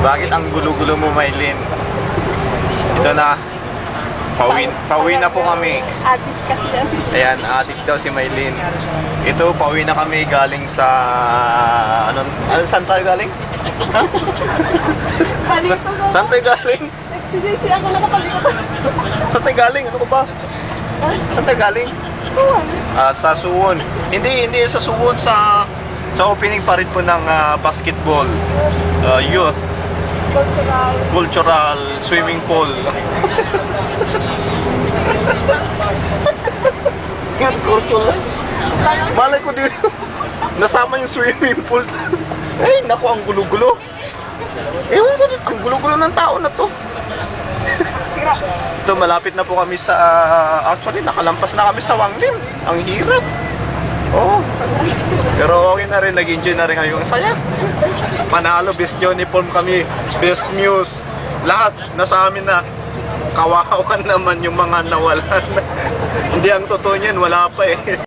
Bakit ang gulo-gulo mo, Maylin? Ito na. Pauwi na po kami. Adik kasi yan. Ayan, adik daw si Maylin. Ito, pauwi na kami galing sa... saan tayo galing? Kalito ko. Saan tayo galing? Nagsisisi ako nakapalito. Saan tayo galing? Ano ko ba? Saan tayo galing? Suwan. Sa Suwon. Hindi sa Suwon, sa opening pa rin po ng basketball youth cultural swimming pool. Youth cultural. Malay ko dito. Nasama yung swimming pool. Eh, naku, ang gulo-gulo. Ewan ko, ang gulo-gulo ng tao na to. Sira. Ito, malapit na po kami sa... actually, nakalampas na kami sa Wanglim. Ang hirap. Oo. Pero okay na rin, nag-enjoy na rin kami. Ang saya. Panalo, best uniform kami. Best news. Lahat, nasa amin na. Kawawan naman yung mga nawalan. Hindi, ang totoo niyan, wala pa eh.